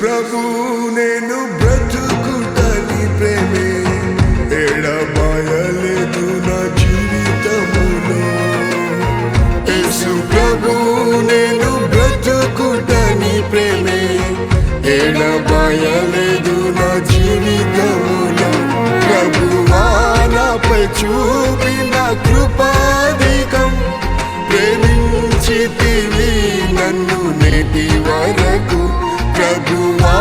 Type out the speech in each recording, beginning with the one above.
ప్రభు నేను బ్రతుకుటని ప్రేమే ఎడబాయలేదు నా జీవితములో. యేసు ప్రభు నేను బ్రతుకుటని ప్రేమే ఎడబాయలేదు నా జీవితములో. ప్రభువా నాపై చూపిన కృపాధికం, ప్రేమించితివి నన్ను నేటి వరకు. ప్రభువా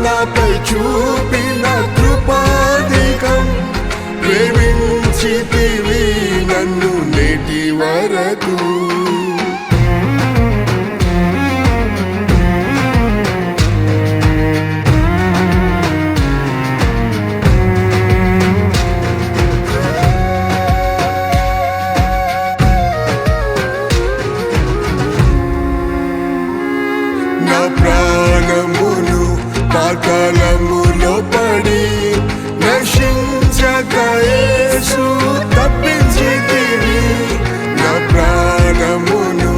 నాపై చూపిన కృపాధికం, ప్రేమించితివి నన్ను నేటి వరకు. నా ప్రాణమును పాతాళములో పడి నశించక యేసు తప్పించితివి. నా ప్రాణమును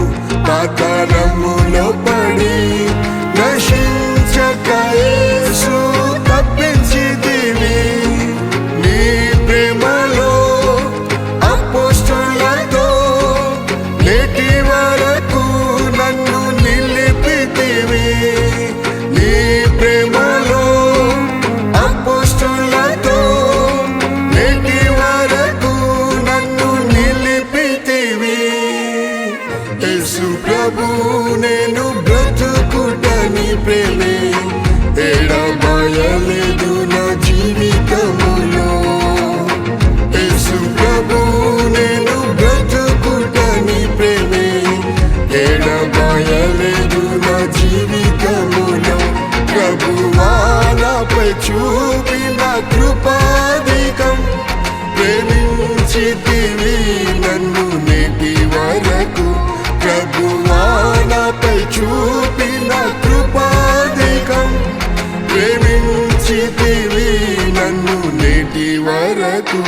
పాతాళములో పడి నశించక యేసు తప్పించితివి. నీ ప్రేమలో అపోస్తలులతో నేటి వరకు నన్ను నిలిపితివి. నీ ప్రేమలో అపోస్తలులతో నేటి వరకు నన్ను నిలిపితివి. యేసు ప్రభు నేను బ్రతుకుటని ప్రేమే ఎడబాయలేదు నా జీవితములో. యేసు ప్రభు నేను బ్రతుకుటని ప్రేమే ఎడబాయలేదు నా జీవితములో. ప్రభువా నాపై చూపిన కృపాధికం, ప్రేమించితివి నన్ను నేటి వరకు. ప్రభువా నాపై చూపిన కృపాధికం, ప్రేమించితివి నన్ను నేటి వరకు.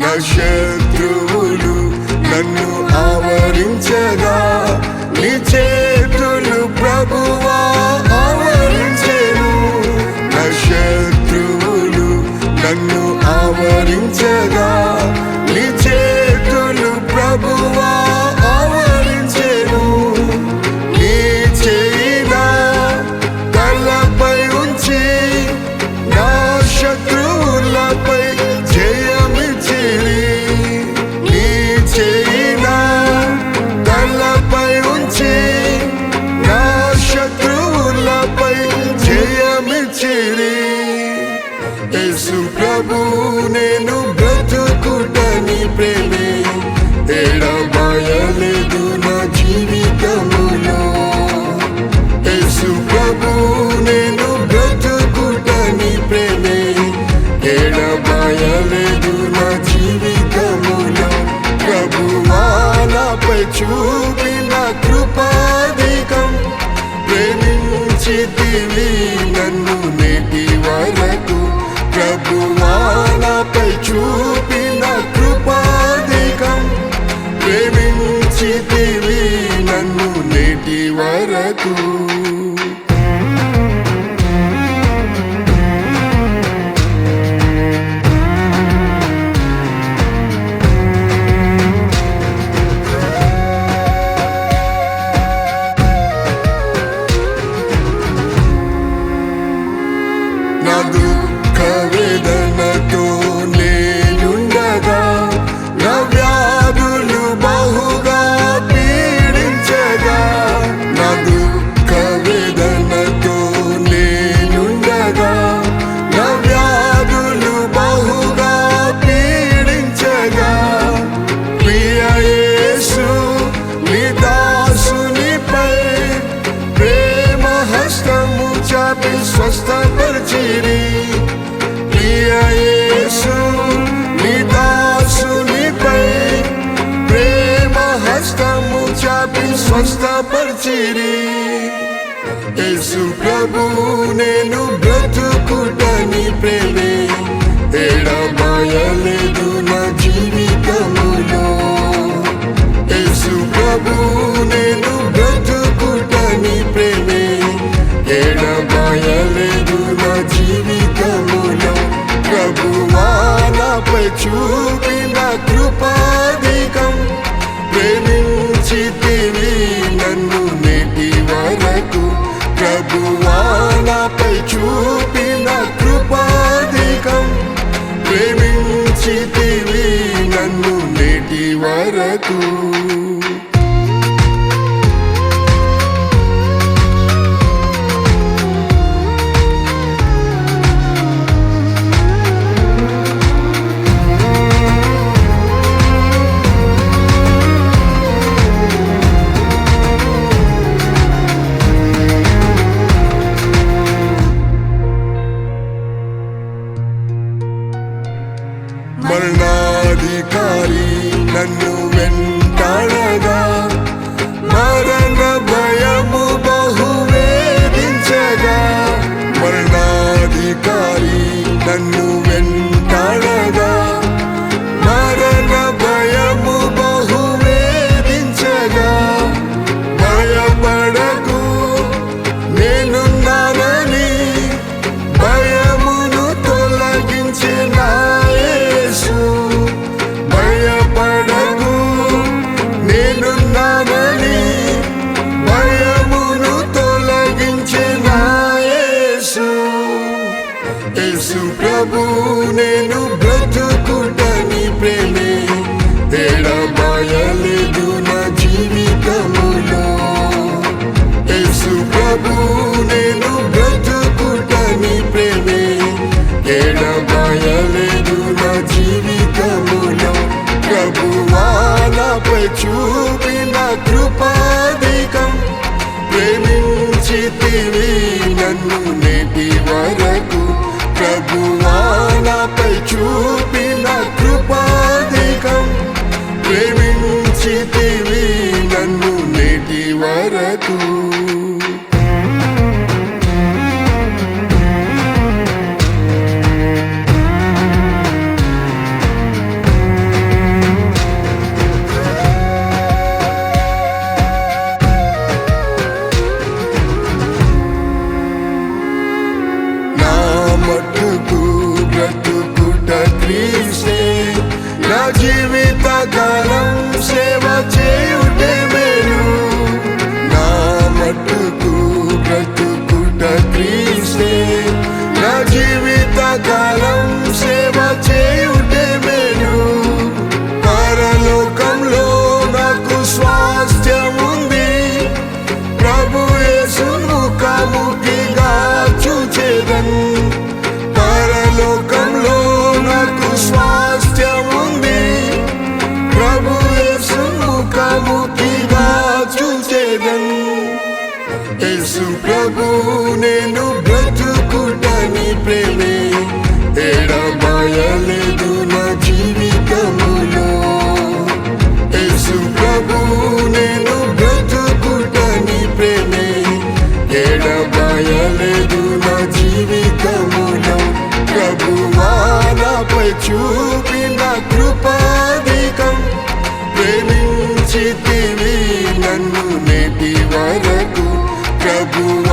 నా శత్రువులు నన్ను ఆవరించగా నీ చేతులు ప్రభువా ఆవరించెను. నా శత్రువులు నన్ను ఆవరించగా నీ చేతులు ప్రభువా ఆవరించెను. నీ చేయిన తలపై ఉంచి నా శత్రువులపై జయమిచ్చిరి. నీ చేయిన తలపై ఉంచి నా శత్రువులపై జయమిచ్చిరి. యేసు ప్రభు నేను బ్రతుకుటని ప్రేమే ఎడబాయలేదు నా జీవితములో. యేసు ప్రభు నేను బ్రతుకుటని ప్రేమే ఎడబాయలేదు నా జీవితములో. ప్రభువా నాపై చూపిన కృపాధికం, ప్రేమించితివి నన్ను నేటి వరకు. ప్రభువా నాపై చూపిన కృపాధికం, ప్రేమించితివి నన్ను నేటి వరకు. నా దుఃఖ వేదనతో నేనుండగా నా వ్యాధులు బహుగా పీడించగా. నా దుఃఖ వేదనతో నేనుండగా నా వ్యాధులు బహుగా పీడించగా. ప్రియ యేసు నీ దాసునిపై ప్రేమ హస్తము చాపి స్వస్థపరిచిరి. ప్రియ ప్రియ యేసు నీ దాసునిపై ప్రేమ హస్తము చాపి స్వస్థపరిచిరి. యేసు ప్రభు నేను బ్రతుకుటని ప్రేమే ఎడబాయలేదు నా జీవితములో. యేసు ప్రభు నేను బ్రతుకుటని ప్రేమే ఎడబాయలేదు నా జీవితములో. ప్రభువా నాపై చూపిన కృపాధికం ప్రేమించితివి నన్ను నేటి వరకు. ప్రభువా నాపై చూపిన కృపాధికం ప్రేమించితివి నన్ను నేటి వరకు. మరణాధికారి నన్ను వెంటాడగా మరణ భయము బహు వేధించగా. మరణాధికారి నన్ను వెంటాడగా మరణ భయము బహు వేధించగా. భయపడకు నేనున్నానని భయమును తొలగించిన భయపడకు నేనున్నానని భయమును తొలగించిన యేసు. యేసు ప్రభు నేను బ్రతుకుటని ప్రేమే ఎడబాయలేదు నా జీవితములో. యేసు ప్రభు నేను బ్రతుకుటని ప్రేమే ఎడబాయలేదు నా జీవితములో. ప్రభువా నాపై చూపిన కృపాధికం ప్రేమించితివి నన్ను నేటి వరకు. ప్రభువా నాపై చూపిన కృపాధికం ప్రేమించితివి నన్ను నేటి వరకు. మట్టుకు బ్రతుకుట క్రీస్తే నా జీవిత కాలం సేవ చేయుటే మేలు. నా మట్టుకు బ్రతుకుట క్రీస్తే నా జీవిత కాలం సేవ చేయుటే మేలు. పరలోకంలో నాకు స్వాస్థ్యముంది ప్రభు యేసు ముఖాముఖిగా చూచెదన్. పరలోకంలో నాకు స్వాస్థ్యముంది ప్రభు యేసు ముఖాముఖిగా చూచెదన్. యేసు ప్రభు నేను బ్రతుకుటని ప్రేమే ఎడబాయలేదు నా జీవితములో. యేసు ప్రభు నేను బ్రతుకుటని ప్రేమే ఎడబాయలేదు నా జీవితములో. ప్రభువా నాపై చూపిన కృపాధికం ప్రేమించితివి నన్ను నేటి వరకు. ప్రభువా